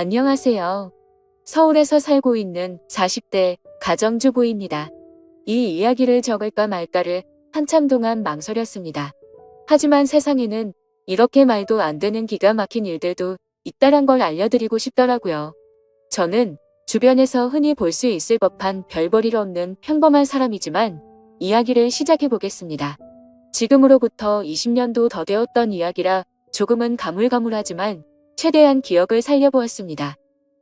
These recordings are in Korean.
안녕하세요. 서울에서 살고 있는 40대 가정주부입니다. 이 이야기를 적을까 말까를 한참 동안 망설였습니다. 하지만 세상에는 이렇게 말도 안 되는 기가 막힌 일들도 있다란 걸 알려드리고 싶더라고요. 저는 주변에서 흔히 볼 수 있을 법한 별 볼 일 없는 평범한 사람이지만 이야기를 시작해 보겠습니다. 지금으로부터 20년도 더 되었던 이야기라 조금은 가물가물하지만 최대한 기억을 살려보았습니다.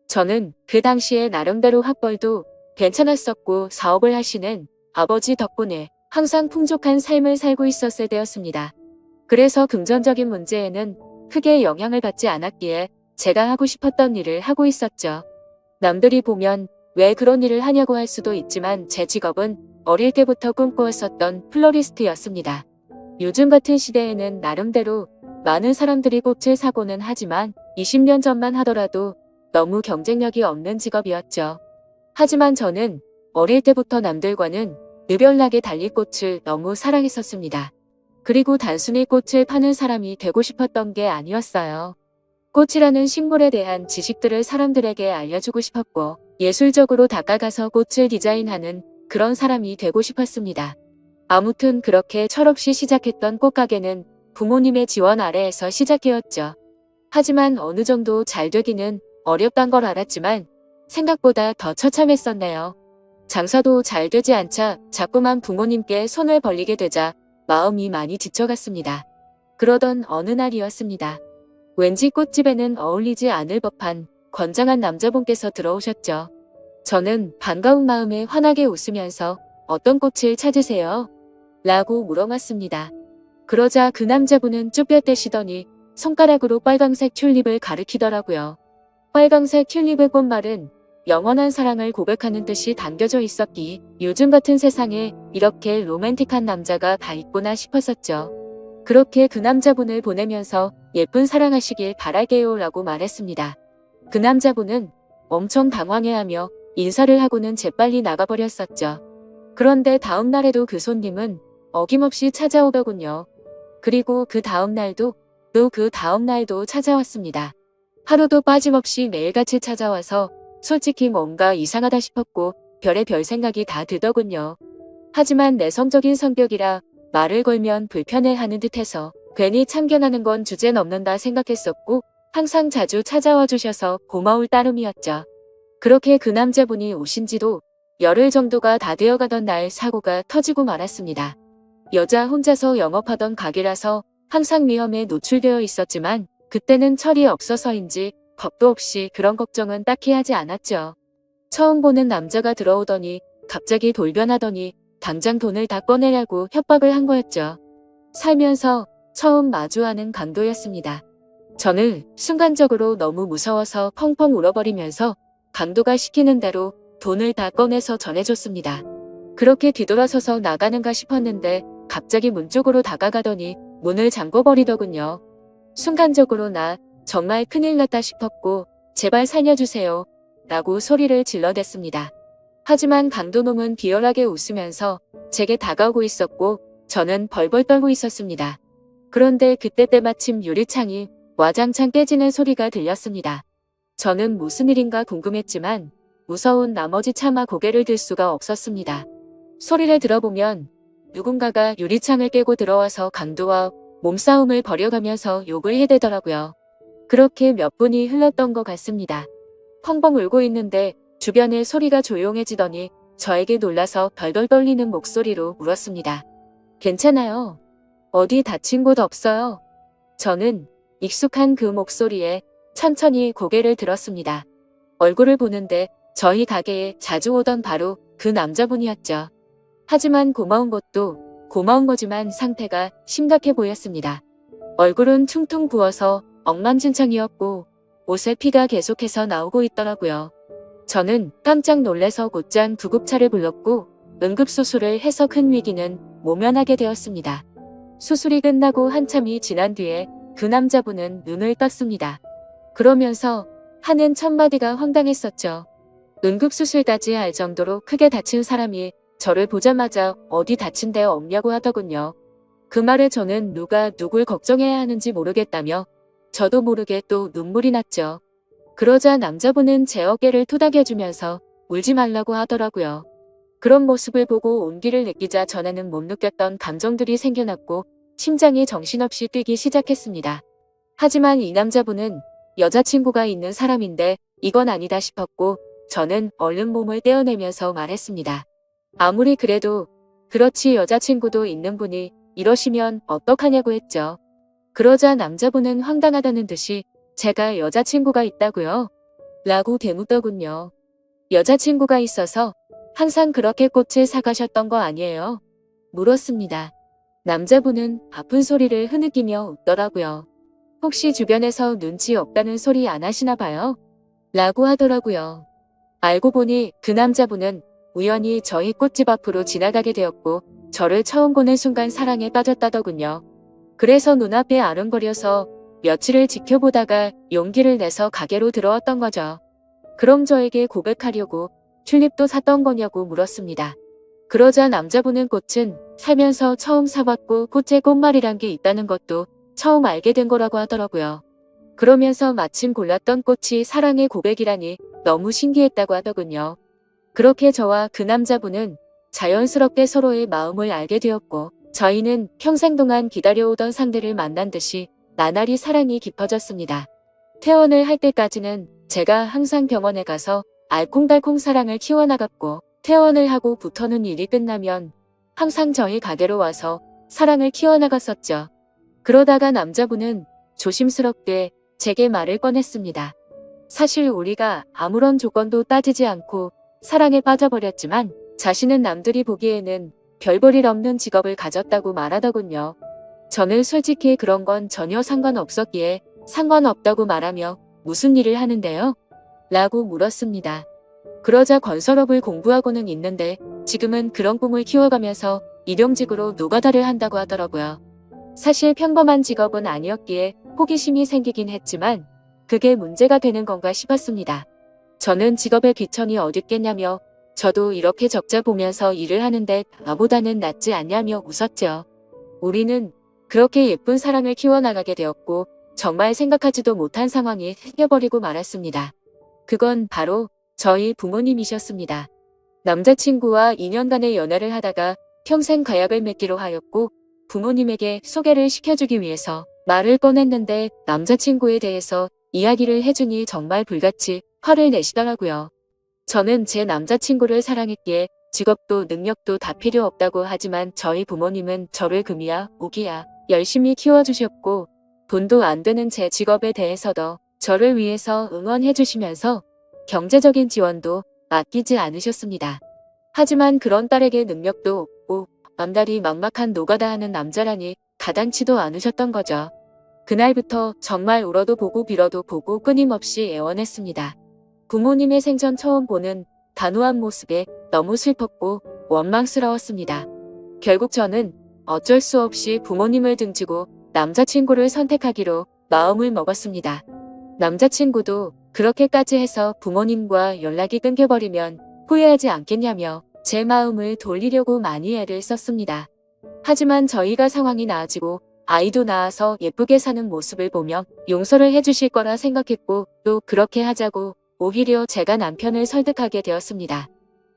저는 그 당시에 나름대로 학벌도 괜찮았었고 사업을 하시는 아버지 덕분에 항상 풍족한 삶을 살고 있었을 때였습니다. 그래서 금전적인 문제에는 크게 영향을 받지 않았기에 제가 하고 싶었던 일을 하고 있었죠. 남들이 보면 왜 그런 일을 하냐고 할 수도 있지만 제 직업은 어릴 때부터 꿈꾸었었던 플로리스트였습니다. 요즘 같은 시대에는 나름대로 많은 사람들이 꽃을 사고는 하지만 20년 전만 하더라도 너무 경쟁력이 없는 직업이었죠. 하지만 저는 어릴 때부터 남들과는 유별나게 달리 꽃을 너무 사랑했었습니다. 그리고 단순히 꽃을 파는 사람이 되고 싶었던 게 아니었어요. 꽃이라는 식물에 대한 지식들을 사람들에게 알려주고 싶었고 예술적으로 다가가서 꽃을 디자인하는 그런 사람이 되고 싶었습니다. 아무튼 그렇게 철없이 시작했던 꽃가게는 부모님의 지원 아래에서 시작되었죠. 하지만 어느 정도 잘 되기는 어렵단 걸 알았지만 생각보다 더 처참했었네요. 장사도 잘 되지 않자 자꾸만 부모님께 손을 벌리게 되자 마음이 많이 지쳐갔습니다. 그러던 어느 날이었습니다. 왠지 꽃집에는 어울리지 않을 법한 건장한 남자분께서 들어오셨죠. 저는 반가운 마음에 환하게 웃으면서 어떤 꽃을 찾으세요? 라고 물어봤습니다. 그러자 그 남자분은 쭈뼛대시더니 손가락으로 빨강색 튤립을 가리키더라고요. 빨강색 튤립의 꽃말은 영원한 사랑을 고백하는 뜻이 담겨져 있었기 요즘 같은 세상에 이렇게 로맨틱한 남자가 다 있구나 싶었었죠. 그렇게 그 남자분을 보내면서 예쁜 사랑하시길 바랄게요 라고 말했습니다. 그 남자분은 엄청 당황해하며 인사를 하고는 재빨리 나가버렸었죠. 그런데 다음 날에도 그 손님은 어김없이 찾아오더군요. 그리고 그 다음 날도 또 그 다음 날도 찾아왔습니다. 하루도 빠짐없이 매일같이 찾아와서 솔직히 뭔가 이상하다 싶었고 별의별 생각이 다 들더군요. 하지만 내성적인 성격이라 말을 걸면 불편해하는 듯해서 괜히 참견하는 건 주제넘는다 생각했었고 항상 자주 찾아와 주셔서 고마울 따름이었죠. 그렇게 그 남자분이 오신 지도 열흘 정도가 다 되어가던 날 사고가 터지고 말았습니다. 여자 혼자서 영업하던 가게라서 항상 위험에 노출되어 있었지만 그때는 철이 없어서인지 겁도 없이 그런 걱정은 딱히 하지 않았죠. 처음 보는 남자가 들어오더니 갑자기 돌변하더니 당장 돈을 다 꺼내라고 협박을 한 거였죠. 살면서 처음 마주하는 강도였습니다. 저는 순간적으로 너무 무서워서 펑펑 울어버리면서 강도가 시키는 대로 돈을 다 꺼내서 전해줬습니다. 그렇게 뒤돌아서서 나가는가 싶었는데 갑자기 문 쪽으로 다가가더니 문을 잠궈버리더군요. 순간적으로 나 정말 큰일 났다 싶었고 제발 살려주세요 라고 소리를 질러댔습니다. 하지만 강도놈은 비열하게 웃으면서 제게 다가오고 있었고 저는 벌벌 떨고 있었습니다. 그런데 그때 때마침 유리창이 와장창 깨지는 소리가 들렸습니다. 저는 무슨 일인가 궁금했지만 무서운 나머지 차마 고개를 들 수가 없었습니다. 소리를 들어보면 누군가가 유리창을 깨고 들어와서 강도와 몸싸움을 벌여가면서 욕을 해대더라고요. 그렇게 몇 분이 흘렀던 것 같습니다. 펑펑 울고 있는데 주변의 소리가 조용해지더니 저에게 놀라서 덜덜 떨리는 목소리로 물었습니다. 괜찮아요? 어디 다친 곳 없어요? 저는 익숙한 그 목소리에 천천히 고개를 들었습니다. 얼굴을 보는데 저희 가게에 자주 오던 바로 그 남자분이었죠. 하지만 고마운 것도 고마운 거지만 상태가 심각해 보였습니다. 얼굴은 퉁퉁 부어서 엉망진창이었고 옷에 피가 계속해서 나오고 있더라고요. 저는 깜짝 놀래서 곧장 구급차를 불렀고 응급수술을 해서 큰 위기는 모면하게 되었습니다. 수술이 끝나고 한참이 지난 뒤에 그 남자분은 눈을 떴습니다. 그러면서 하는 첫마디가 황당했었죠. 응급수술까지 할 정도로 크게 다친 사람이 저를 보자마자 어디 다친 데 없냐고 하더군요. 그 말에 저는 누가 누굴 걱정해야 하는지 모르겠다며 저도 모르게 또 눈물이 났죠. 그러자 남자분은 제 어깨를 토닥여주면서 울지 말라고 하더라고요. 그런 모습을 보고 온기를 느끼자 전에는 못 느꼈던 감정들이 생겨났고 심장이 정신없이 뛰기 시작했습니다. 하지만 이 남자분은 여자친구가 있는 사람인데 이건 아니다 싶었고 저는 얼른 몸을 떼어내면서 말했습니다. 아무리 그래도 그렇지 여자친구도 있는 분이 이러시면 어떡하냐고 했죠. 그러자 남자분은 황당하다는 듯이 제가 여자친구가 있다고요? 라고 되묻더군요. 여자친구가 있어서 항상 그렇게 꽃을 사가셨던 거 아니에요? 물었습니다. 남자분은 아픈 소리를 흐느끼며 웃더라고요. 혹시 주변에서 눈치 없다는 소리 안 하시나 봐요? 라고 하더라고요. 알고 보니 그 남자분은 우연히 저희 꽃집 앞으로 지나가게 되었고 저를 처음 보는 순간 사랑에 빠졌다더군요. 그래서 눈앞에 아른거려서 며칠을 지켜보다가 용기를 내서 가게로 들어왔던 거죠. 그럼 저에게 고백하려고 튤립도 샀던 거냐고 물었습니다. 그러자 남자분은 꽃은 살면서 처음 사봤고 꽃에 꽃말이란 게 있다는 것도 처음 알게 된 거라고 하더라고요. 그러면서 마침 골랐던 꽃이 사랑의 고백이라니 너무 신기했다고 하더군요. 그렇게 저와 그 남자분은 자연스럽게 서로의 마음을 알게 되었고 저희는 평생 동안 기다려오던 상대를 만난 듯이 나날이 사랑이 깊어졌습니다. 퇴원을 할 때까지는 제가 항상 병원에 가서 알콩달콩 사랑을 키워나갔고 퇴원을 하고부터는 일이 끝나면 항상 저희 가게로 와서 사랑을 키워나갔었죠. 그러다가 남자분은 조심스럽게 제게 말을 꺼냈습니다. 사실 우리가 아무런 조건도 따지지 않고 사랑에 빠져버렸지만 자신은 남들이 보기에는 별 볼 일 없는 직업을 가졌다고 말하더군요. 저는 솔직히 그런 건 전혀 상관없었기에 상관없다고 말하며 무슨 일을 하는데요? 라고 물었습니다. 그러자 건설업을 공부하고는 있는데 지금은 그런 꿈을 키워가면서 일용직으로 노가다를 한다고 하더라고요. 사실 평범한 직업은 아니었기에 호기심이 생기긴 했지만 그게 문제가 되는 건가 싶었습니다. 저는 직업에 귀천이 어딨겠냐며 저도 이렇게 적자 보면서 일을 하는데 나보다는 낫지 않냐며 웃었죠. 우리는 그렇게 예쁜 사랑을 키워나가게 되었고 정말 생각하지도 못한 상황이 생겨버리고 말았습니다. 그건 바로 저희 부모님이셨습니다. 남자친구와 2년간의 연애를 하다가 평생 가약을 맺기로 하였고 부모님에게 소개를 시켜주기 위해서 말을 꺼냈는데 남자친구에 대해서 이야기를 해주니 정말 불같이 화를 내시더라고요. 저는 제 남자친구를 사랑했기에 직업도 능력도 다 필요 없다고 하지만 저희 부모님은 저를 금이야 오기야 열심히 키워주셨고 돈도 안 되는 제 직업에 대해서도 저를 위해서 응원해 주시면서 경제적인 지원도 아끼지 않으셨습니다. 하지만 그런 딸에게 능력도 없고 앞날이 막막한 노가다 하는 남자라니 가당치도 않으셨던 거죠. 그날부터 정말 울어도 보고 빌어도 보고 끊임없이 애원했습니다. 부모님의 생전 처음 보는 단호한 모습에 너무 슬펐고 원망스러웠습니다. 결국 저는 어쩔 수 없이 부모님을 등지고 남자친구를 선택하기로 마음을 먹었습니다. 남자친구도 그렇게까지 해서 부모님과 연락이 끊겨버리면 후회하지 않겠냐며 제 마음을 돌리려고 많이 애를 썼습니다. 하지만 저희가 상황이 나아지고 아이도 낳아서 예쁘게 사는 모습을 보며 용서를 해주실 거라 생각했고 또 그렇게 하자고 오히려 제가 남편을 설득하게 되었습니다.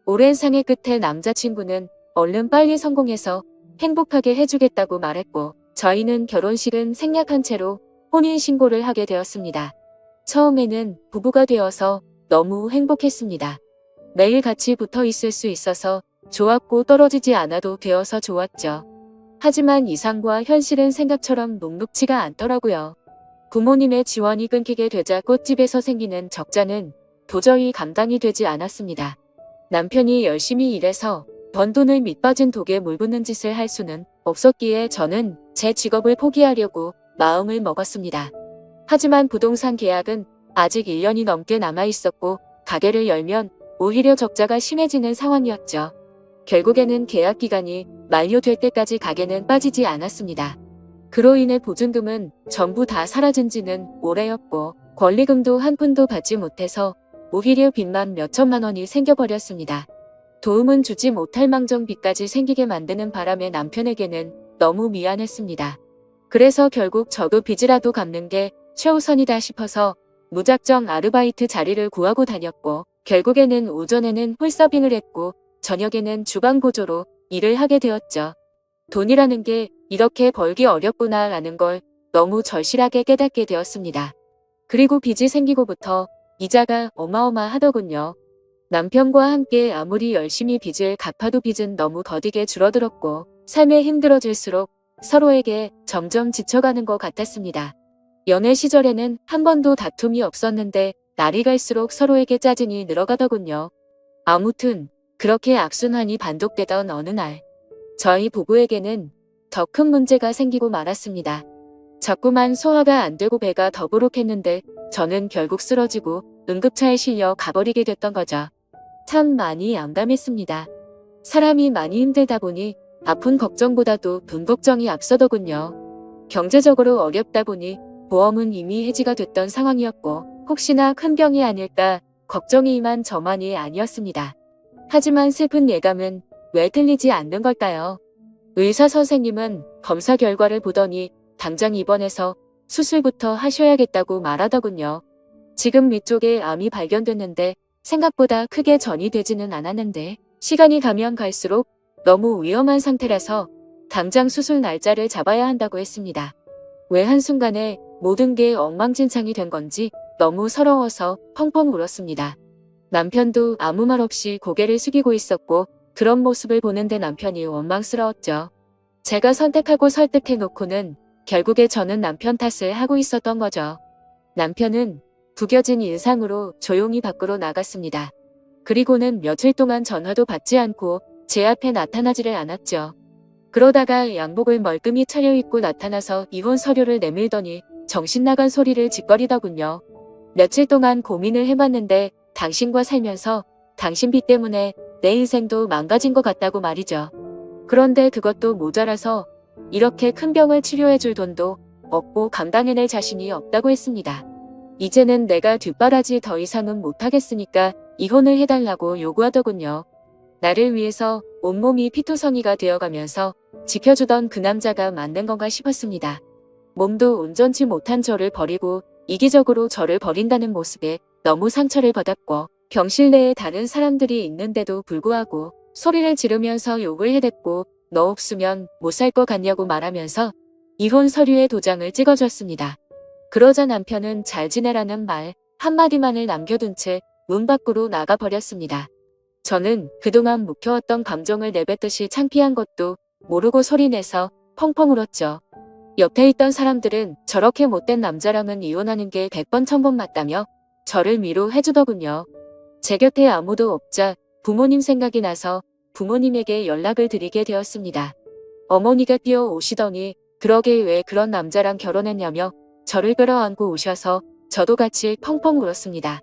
오랜 상의 끝에 남자친구는 얼른 빨리 성공해서 행복하게 해주겠다고 말했고 저희는 결혼식은 생략한 채로 혼인신고를 하게 되었습니다. 처음에는 부부가 되어서 너무 행복했습니다. 매일 같이 붙어 있을 수 있어서 좋았고 떨어지지 않아도 되어서 좋았죠. 하지만 이상과 현실은 생각처럼 녹록지가 않더라고요. 부모님의 지원이 끊기게 되자 꽃집에서 생기는 적자는 도저히 감당이 되지 않았습니다. 남편이 열심히 일해서 번 돈을 밑빠진 독에 물붓는 짓을 할 수는 없었기에 저는 제 직업을 포기하려고 마음을 먹었습니다. 하지만 부동산 계약은 아직 1년이 넘게 남아 있었고 가게를 열면 오히려 적자가 심해지는 상황이었죠. 결국에는 계약 기간이 만료될 때까지 가게는 빠지지 않았습니다. 그로 인해 보증금은 전부 다 사라진 지는 오래였고 권리금도 한 푼도 받지 못해서 오히려 빚만 몇천만 원이 생겨버렸습니다. 도움은 주지 못할 망정 빚까지 생기게 만드는 바람에 남편에게는 너무 미안했습니다. 그래서 결국 저도 빚이라도 갚는 게 최우선이다 싶어서 무작정 아르바이트 자리를 구하고 다녔고 결국에는 오전에는 홀서빙을 했고 저녁에는 주방 보조로 일을 하게 되었죠. 돈이라는 게 이렇게 벌기 어렵구나라는 걸 너무 절실하게 깨닫게 되었습니다. 그리고 빚이 생기고부터 이자가 어마어마하더군요. 남편과 함께 아무리 열심히 빚을 갚아도 빚은 너무 더디게 줄어들었고 삶에 힘들어질수록 서로에게 점점 지쳐가는 것 같았습니다. 연애 시절에는 한 번도 다툼이 없었는데 날이 갈수록 서로에게 짜증이 늘어가더군요. 아무튼 그렇게 악순환이 반복되던 어느 날 저희 부부에게는 더 큰 문제가 생기고 말았습니다. 자꾸만 소화가 안 되고 배가 더부룩했는데 저는 결국 쓰러지고 응급차에 실려 가버리게 됐던 거죠. 참 많이 암담했습니다. 사람이 많이 힘들다 보니 아픈 걱정보다도 돈 걱정이 앞서더군요. 경제적으로 어렵다 보니 보험은 이미 해지가 됐던 상황이었고 혹시나 큰 병이 아닐까 걱정이 임한 저만이 아니었습니다. 하지만 슬픈 예감은 왜 들리지 않는 걸까요? 의사 선생님은 검사 결과를 보더니 당장 입원해서 수술부터 하셔야겠다고 말하더군요. 지금 위쪽에 암이 발견됐는데 생각보다 크게 전이되지는 않았는데 시간이 가면 갈수록 너무 위험한 상태라서 당장 수술 날짜를 잡아야 한다고 했습니다. 왜 한순간에 모든 게 엉망진창이 된 건지 너무 서러워서 펑펑 울었습니다. 남편도 아무 말 없이 고개를 숙이고 있었고 그런 모습을 보는데 남편이 원망스러웠죠. 제가 선택하고 설득해놓고는 결국에 저는 남편 탓을 하고 있었던 거죠. 남편은 구겨진 인상으로 조용히 밖으로 나갔습니다. 그리고는 며칠 동안 전화도 받지 않고 제 앞에 나타나지를 않았죠. 그러다가 양복을 멀끔히 차려입고 나타나서 이혼 서류를 내밀더니 정신 나간 소리를 짓거리더군요. 며칠 동안 고민을 해봤는데 당신과 살면서 당신 빚 때문에 내 인생도 망가진 것 같다고 말이죠. 그런데 그것도 모자라서 이렇게 큰 병을 치료해줄 돈도 없고 감당해낼 자신이 없다고 했습니다. 이제는 내가 뒷바라지 더 이상은 못하겠으니까 이혼을 해달라고 요구하더군요. 나를 위해서 온몸이 피투성이가 되어가면서 지켜주던 그 남자가 맞는 건가 싶었습니다. 몸도 온전치 못한 저를 버리고 이기적으로 저를 버린다는 모습에 너무 상처를 받았고 병실 내에 다른 사람들이 있는데도 불구하고 소리를 지르면서 욕을 해댔고 너 없으면 못 살 것 같냐고 말하면서 이혼 서류에 도장을 찍어줬습니다. 그러자 남편은 잘 지내라는 말 한마디만을 남겨둔 채 문 밖으로 나가버렸습니다. 저는 그동안 묵혀왔던 감정을 내뱉듯이 창피한 것도 모르고 소리내서 펑펑 울었죠. 옆에 있던 사람들은 저렇게 못된 남자랑은 이혼하는 게 100번 1000번 맞다며 저를 위로해주더군요. 제 곁에 아무도 없자 부모님 생각이 나서 부모님에게 연락을 드리게 되었습니다. 어머니가 뛰어오시더니 그러게 왜 그런 남자랑 결혼했냐며 저를 끌어안고 오셔서 저도 같이 펑펑 울었습니다.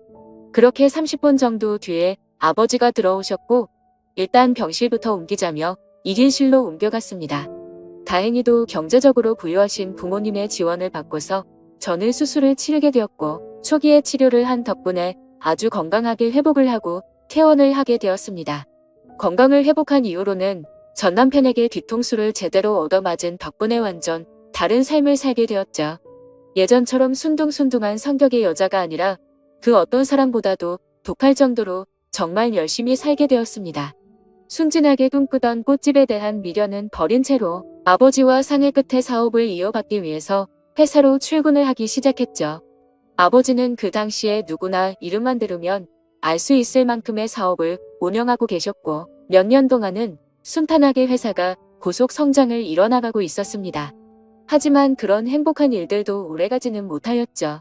그렇게 30분 정도 뒤에 아버지가 들어오셨고 일단 병실부터 옮기자며 1인실로 옮겨갔습니다. 다행히도 경제적으로 부유하신 부모님의 지원을 받고서 저는 수술을 치르게 되었고 초기에 치료를 한 덕분에 아주 건강하게 회복을 하고 퇴원을 하게 되었습니다. 건강을 회복한 이후로는 전 남편에게 뒤통수를 제대로 얻어맞은 덕분에 완전 다른 삶을 살게 되었죠. 예전처럼 순둥순둥한 성격의 여자가 아니라 그 어떤 사람보다도 독할 정도로 정말 열심히 살게 되었습니다. 순진하게 꿈꾸던 꽃집에 대한 미련은 버린 채로 아버지와 상의 끝에 사업을 이어받기 위해서 회사로 출근을 하기 시작했죠. 아버지는 그 당시에 누구나 이름만 들으면 알 수 있을 만큼의 사업을 운영하고 계셨고 몇 년 동안은 순탄하게 회사가 고속 성장을 이뤄나가고 있었습니다. 하지만 그런 행복한 일들도 오래가지는 못하였죠.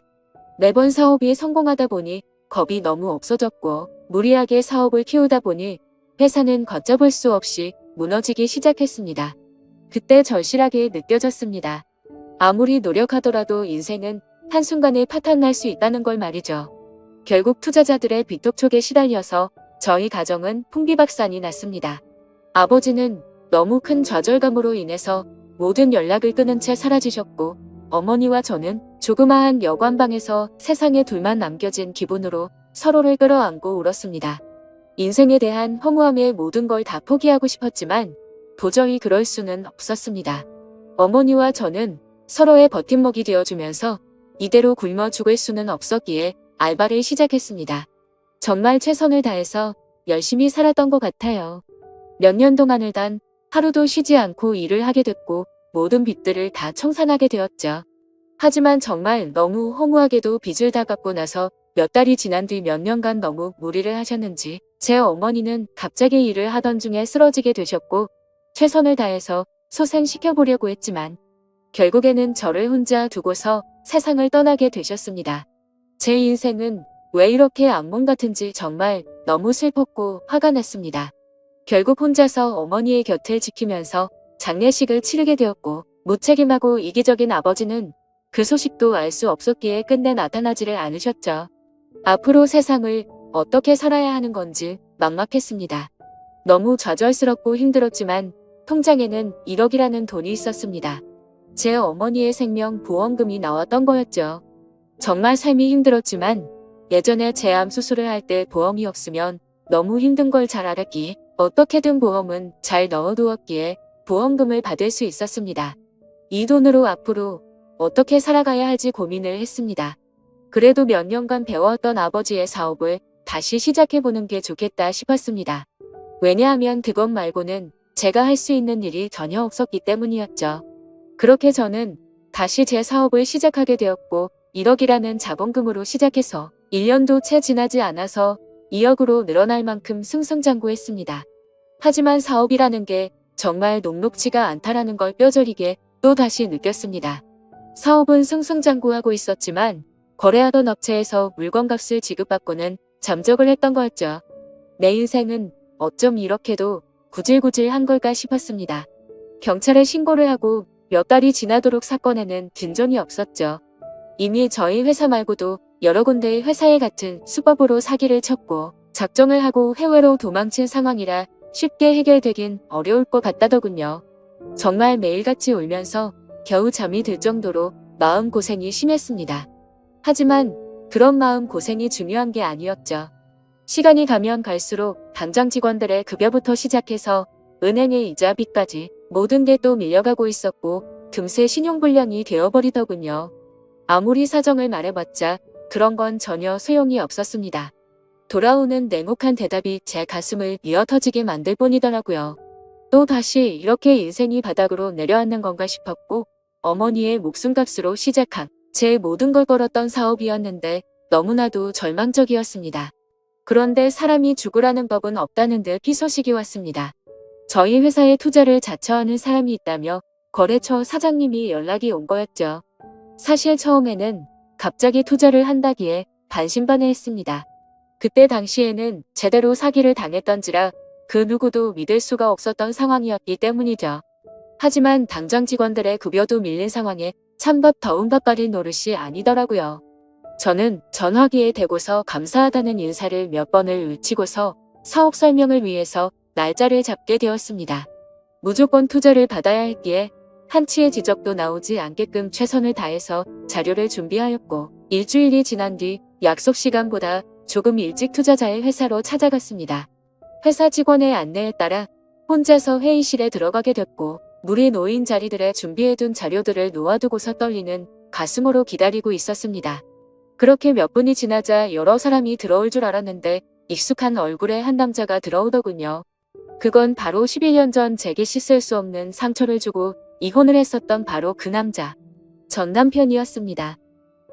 매번 사업이 성공하다 보니 겁이 너무 없어졌고 무리하게 사업을 키우다 보니 회사는 걷잡을 수 없이 무너지기 시작했습니다. 그때 절실하게 느껴졌습니다. 아무리 노력하더라도 인생은 한순간에 파탄날 수 있다는 걸 말이죠. 결국 투자자들의 빚독촉에 시달려서 저희 가정은 풍비박산이 났습니다. 아버지는 너무 큰 좌절감으로 인해서 모든 연락을 끊은 채 사라지셨고 어머니와 저는 조그마한 여관방에서 세상에 둘만 남겨진 기분으로 서로를 끌어안고 울었습니다. 인생에 대한 허무함에 모든 걸 다 포기하고 싶었지만 도저히 그럴 수는 없었습니다. 어머니와 저는 서로의 버팀목이 되어주면서 이대로 굶어 죽을 수는 없었기에 알바를 시작했습니다. 정말 최선을 다해서 열심히 살았던 것 같아요. 몇 년 동안을 단 하루도 쉬지 않고 일을 하게 됐고 모든 빚들을 다 청산하게 되었죠. 하지만 정말 너무 허무하게도 빚을 다 갚고 나서 몇 달이 지난 뒤 몇 년간 너무 무리를 하셨는지 제 어머니는 갑자기 일을 하던 중에 쓰러지게 되셨고 최선을 다해서 소생시켜보려고 했지만 결국에는 저를 혼자 두고서 세상을 떠나게 되셨습니다. 제 인생은 왜 이렇게 악몽 같은지 정말 너무 슬펐고 화가 났습니다. 결국 혼자서 어머니의 곁을 지키면서 장례식을 치르게 되었고 무책임하고 이기적인 아버지는 그 소식도 알 수 없었기에 끝내 나타나지를 않으셨죠. 앞으로 세상을 어떻게 살아야 하는 건지 막막했습니다. 너무 좌절스럽고 힘들었지만 통장에는 1억이라는 돈이 있었습니다. 제 어머니의 생명 보험금이 나왔던 거였죠. 정말 삶이 힘들었지만 예전에 제 암 수술을 할 때 보험이 없으면 너무 힘든 걸 잘 알았기에 어떻게든 보험은 잘 넣어두었기에 보험금을 받을 수 있었습니다. 이 돈으로 앞으로 어떻게 살아가야 할지 고민을 했습니다. 그래도 몇 년간 배워왔던 아버지의 사업을 다시 시작해보는 게 좋겠다 싶었습니다. 왜냐하면 그것 말고는 제가 할 수 있는 일이 전혀 없었기 때문이었죠. 그렇게 저는 다시 제 사업을 시작하게 되었고 1억이라는 자본금으로 시작해서 1년도 채 지나지 않아서 2억으로 늘어날 만큼 승승장구했습니다. 하지만 사업이라는 게 정말 녹록지가 않다라는 걸 뼈저리게 또 다시 느꼈습니다. 사업은 승승장구하고 있었지만 거래하던 업체에서 물건값을 지급받고는 잠적을 했던 거였죠. 내 인생은 어쩜 이렇게도 구질구질한 걸까 싶었습니다. 경찰에 신고를 하고 몇 달이 지나도록 사건에는 진전이 없었죠. 이미 저희 회사 말고도 여러 군데의 회사에 같은 수법으로 사기를 쳤고 작정을 하고 해외로 도망친 상황이라 쉽게 해결되긴 어려울 것 같다더군요. 정말 매일같이 울면서 겨우 잠이 들 정도로 마음고생이 심했습니다. 하지만 그런 마음고생이 중요한 게 아니었죠. 시간이 가면 갈수록 당장 직원들의 급여부터 시작해서 은행의 이자빚까지 모든 게 또 밀려가고 있었고 금세 신용불량이 되어버리더군요. 아무리 사정을 말해봤자 그런 건 전혀 소용이 없었습니다. 돌아오는 냉혹한 대답이 제 가슴을 미어터지게 만들 뿐이더라고요. 또 다시 이렇게 인생이 바닥으로 내려앉는 건가 싶었고 어머니의 목숨값으로 시작한 제 모든 걸 걸었던 사업이었는데 너무나도 절망적이었습니다. 그런데 사람이 죽으라는 법은 없다는 듯 희소식이 왔습니다. 저희 회사에 투자를 자처하는 사람이 있다며 거래처 사장님이 연락이 온 거였죠. 사실 처음에는 갑자기 투자를 한다기에 반신반의했습니다. 그때 당시에는 제대로 사기를 당했던지라 그 누구도 믿을 수가 없었던 상황이었기 때문이죠. 하지만 당장 직원들의 급여도 밀린 상황에 찬밥 더운 밥벌이 노릇이 아니더라고요. 저는 전화기에 대고서 감사하다는 인사를 몇 번을 외치고서 사업 설명을 위해서 날짜를 잡게 되었습니다. 무조건 투자를 받아야 했기에 한치의 지적도 나오지 않게끔 최선을 다해서 자료를 준비하였고 일주일이 지난 뒤 약속 시간보다 조금 일찍 투자자의 회사로 찾아갔습니다. 회사 직원의 안내에 따라 혼자서 회의실에 들어가게 됐고 물이 놓인 자리들에 준비해둔 자료들을 놓아두고서 떨리는 가슴으로 기다리고 있었습니다. 그렇게 몇 분이 지나자 여러 사람이 들어올 줄 알았는데 익숙한 얼굴의 한 남자가 들어오더군요. 그건 바로 11년 전 제게 씻을 수 없는 상처를 주고 이혼을 했었던 바로 그 남자. 전 남편이었습니다.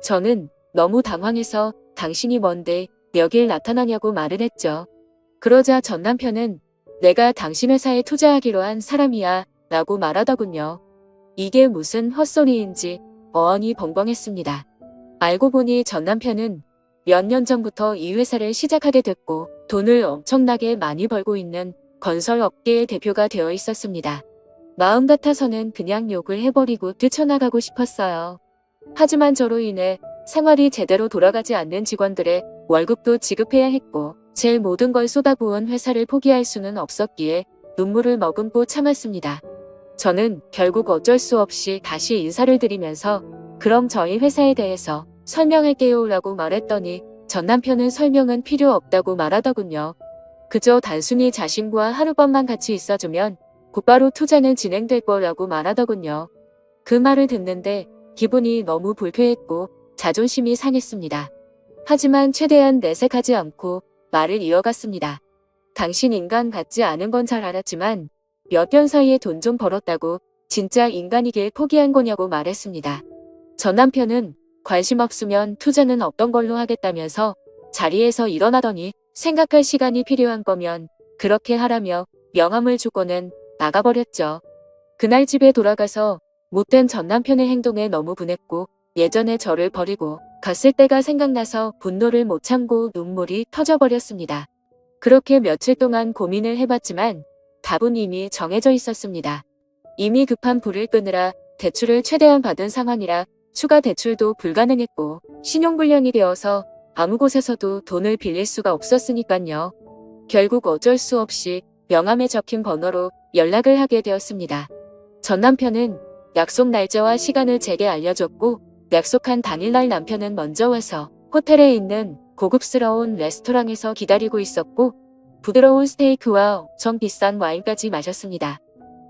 저는 너무 당황해서 당신이 뭔데 여길 나타나냐고 말을 했죠. 그러자 전 남편은 내가 당신 회사에 투자하기로 한 사람이야 라고 말하더군요. 이게 무슨 헛소리인지 어안이 벙벙했습니다. 알고 보니 전 남편은 몇 년 전부터 이 회사를 시작하게 됐고 돈을 엄청나게 많이 벌고 있는 건설 업계의 대표가 되어 있었습니다. 마음 같아서는 그냥 욕을 해버리고 뛰쳐나가고 싶었어요. 하지만 저로 인해 생활이 제대로 돌아가지 않는 직원들의 월급도 지급해야 했고 제 모든 걸 쏟아부은 회사를 포기할 수는 없었기에 눈물을 머금고 참았습니다. 저는 결국 어쩔 수 없이 다시 인사를 드리면서 그럼 저희 회사에 대해서 설명할게요 라고 말했더니 전 남편은 설명은 필요 없다고 말하더군요. 그저 단순히 자신과 하룻밤만 같이 있어주면 곧바로 투자는 진행될 거라고 말하더군요. 그 말을 듣는데 기분이 너무 불쾌했고 자존심이 상했습니다. 하지만 최대한 내색하지 않고 말을 이어갔습니다. 당신 인간 같지 않은 건 잘 알았지만 몇 년 사이에 돈 좀 벌었다고 진짜 인간이길 포기한 거냐고 말했습니다. 전 남편은 관심 없으면 투자는 없던 걸로 하겠다면서 자리에서 일어나더니 생각할 시간이 필요한 거면 그렇게 하라며 명함을 주고는 나가버렸죠. 그날 집에 돌아가서 못된 전 남편의 행동에 너무 분했고 예전에 저를 버리고 갔을 때가 생각나서 분노를 못 참고 눈물이 터져버렸습니다. 그렇게 며칠 동안 고민을 해봤지만 답은 이미 정해져 있었습니다. 이미 급한 불을 끄느라 대출을 최대한 받은 상황이라 추가 대출도 불가능했고 신용불량이 되어서 아무 곳에서도 돈을 빌릴 수가 없었으니까요. 결국 어쩔 수 없이 명함에 적힌 번호로 연락을 하게 되었습니다. 전 남편은 약속 날짜와 시간을 제게 알려줬고 약속한 당일날 남편은 먼저 와서 호텔에 있는 고급스러운 레스토랑에서 기다리고 있었고 부드러운 스테이크와 엄청 비싼 와인까지 마셨습니다.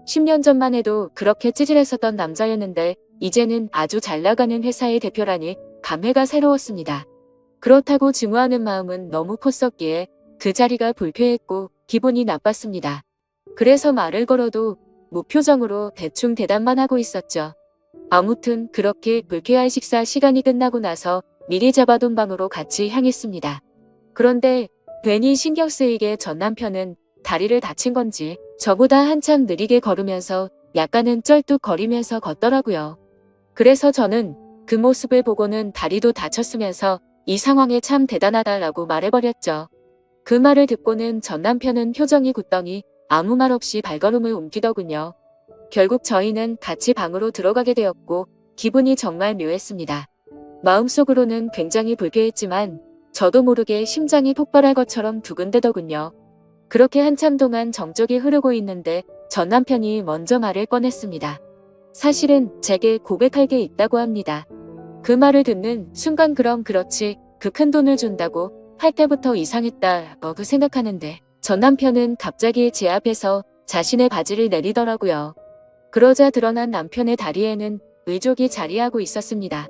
10년 전만 해도 그렇게 찌질했었던 남자였는데 이제는 아주 잘나가는 회사의 대표라니 감회가 새로웠습니다. 그렇다고 증오하는 마음은 너무 컸었기에 그 자리가 불쾌했고 기분이 나빴습니다. 그래서 말을 걸어도 무표정으로 대충 대답만 하고 있었죠. 아무튼 그렇게 불쾌한 식사 시간이 끝나고 나서 미리 잡아둔 방으로 같이 향했습니다. 그런데 괜히 신경 쓰이게 전 남편은 다리를 다친 건지 저보다 한참 느리게 걸으면서 약간은 쩔뚝거리면서 걷더라고요. 그래서 저는 그 모습을 보고는 다리도 다쳤으면서 이 상황에 참 대단하다라고 말해버렸죠. 그 말을 듣고는 전 남편은 표정이 굳더니 아무 말 없이 발걸음을 옮기더군요. 결국 저희는 같이 방으로 들어가게 되었고 기분이 정말 묘했습니다. 마음속으로는 굉장히 불쾌했지만 저도 모르게 심장이 폭발할 것처럼 두근대더군요. 그렇게 한참 동안 정적이 흐르고 있는데 전 남편이 먼저 말을 꺼냈습니다. 사실은 제게 고백할 게 있다고 합니다. 그 말을 듣는 순간 그럼 그렇지 그 큰 돈을 준다고 할 때부터 이상했다고 생각하는데 전 남편은 갑자기 제 앞에서 자신의 바지를 내리더라고요. 그러자 드러난 남편의 다리에는 의족이 자리하고 있었습니다.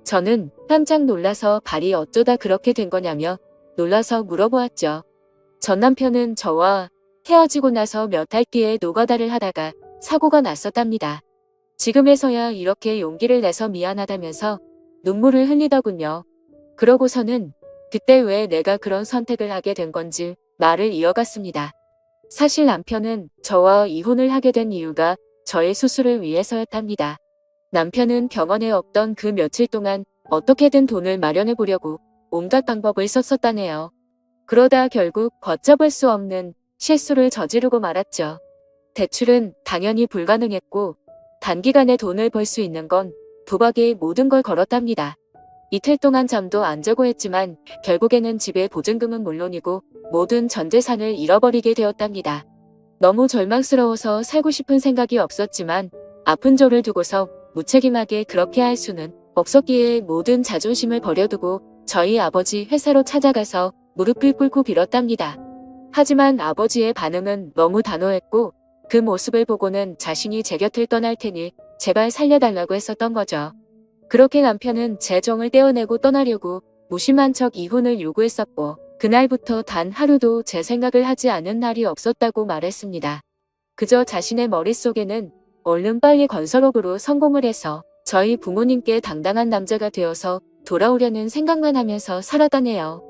저는 깜짝 놀라서 발이 어쩌다 그렇게 된 거냐며 놀라서 물어보았죠. 전 남편은 저와 헤어지고 나서 몇 달 뒤에 노가다를 하다가 사고가 났었답니다. 지금에서야 이렇게 용기를 내서 미안하다면서 눈물을 흘리더군요. 그러고서는 그때 왜 내가 그런 선택을 하게 된 건지 말을 이어갔습니다. 사실 남편은 저와 이혼을 하게 된 이유가 저의 수술을 위해서였답니다. 남편은 병원에 없던 그 며칠 동안 어떻게든 돈을 마련해 보려고 온갖 방법을 썼었다네요. 그러다 결국 걷잡을 수 없는 실수를 저지르고 말았죠. 대출은 당연히 불가능했고 단기간에 돈을 벌 수 있는 건 도박에 모든 걸 걸었답니다. 이틀 동안 잠도 안 자고 했지만 결국에는 집의 보증금은 물론이고 모든 전 재산을 잃어버리게 되었답니다. 너무 절망스러워서 살고 싶은 생각이 없었지만 아픈 저를 두고서 무책임하게 그렇게 할 수는 없었기에 모든 자존심을 버려두고 저희 아버지 회사로 찾아가서 무릎을 꿇고 빌었답니다. 하지만 아버지의 반응은 너무 단호했고 그 모습을 보고는 자신이 제 곁을 떠날 테니 제발 살려달라고 했었던 거죠. 그렇게 남편은 제 정을 떼어내고 떠나려고 무심한 척 이혼을 요구했었고 그날부터 단 하루도 제 생각을 하지 않은 날이 없었다고 말했습니다. 그저 자신의 머릿속에는 얼른 빨리 건설업으로 성공을 해서 저희 부모님께 당당한 남자가 되어서 돌아오려는 생각만 하면서 살았다네요.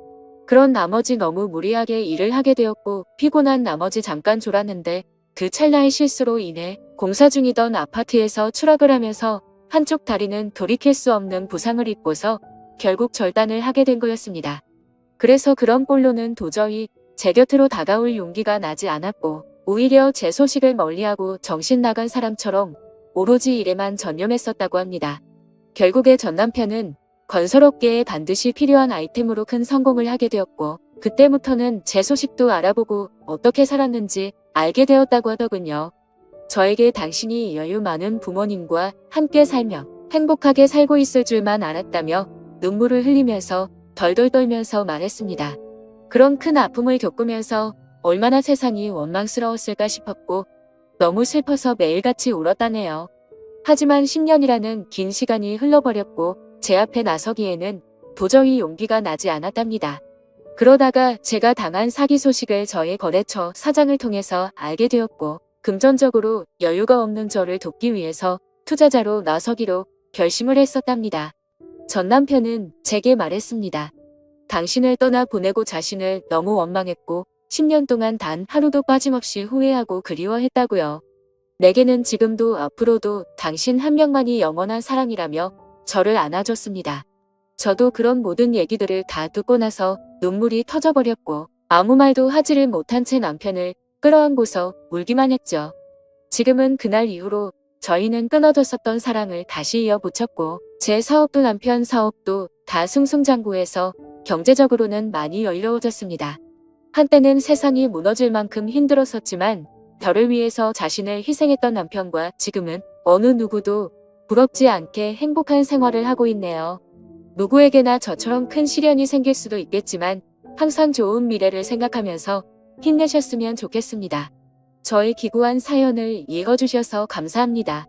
그런 나머지 너무 무리하게 일을 하게 되었고 피곤한 나머지 잠깐 졸았는데 그 찰나의 실수로 인해 공사 중이던 아파트에서 추락을 하면서 한쪽 다리는 돌이킬 수 없는 부상을 입고서 결국 절단을 하게 된 거였습니다. 그래서 그런 꼴로는 도저히 제 곁으로 다가올 용기가 나지 않았고 오히려 제 소식을 멀리하고 정신 나간 사람처럼 오로지 일에만 전념했었다고 합니다. 결국에 전 남편은 건설업계에 반드시 필요한 아이템으로 큰 성공을 하게 되었고 그때부터는 제 소식도 알아보고 어떻게 살았는지 알게 되었다고 하더군요. 저에게 당신이 여유 많은 부모님과 함께 살며 행복하게 살고 있을 줄만 알았다며 눈물을 흘리면서 덜덜 떨면서 말했습니다. 그런 큰 아픔을 겪으면서 얼마나 세상이 원망스러웠을까 싶었고 너무 슬퍼서 매일같이 울었다네요. 하지만 10년이라는 긴 시간이 흘러버렸고 제 앞에 나서기에는 도저히 용기가 나지 않았답니다. 그러다가 제가 당한 사기 소식을 저희 거래처 사장을 통해서 알게 되었고, 금전적으로 여유가 없는 저를 돕기 위해서 투자자로 나서기로 결심을 했었답니다. 전 남편은 제게 말했습니다. 당신을 떠나 보내고 자신을 너무 원망했고 10년 동안 단 하루도 빠짐없이 후회하고 그리워했다고요. 내게는 지금도 앞으로도 당신 한 명만이 영원한 사랑이라며 저를 안아줬습니다. 저도 그런 모든 얘기들을 다 듣고 나서 눈물이 터져버렸고 아무 말도 하지를 못한 채 남편을 끌어안고서 울기만 했죠. 지금은 그날 이후로 저희는 끊어졌었던 사랑을 다시 이어붙였고 제 사업도 남편 사업도 다 승승장구해서 경제적으로는 많이 여유로워졌습니다. 한때는 세상이 무너질 만큼 힘들었었지만 저를 위해서 자신을 희생했던 남편과 지금은 어느 누구도 부럽지 않게 행복한 생활을 하고 있네요. 누구에게나 저처럼 큰 시련이 생길 수도 있겠지만 항상 좋은 미래를 생각하면서 힘내셨으면 좋겠습니다. 저의 기구한 사연을 읽어주셔서 감사합니다.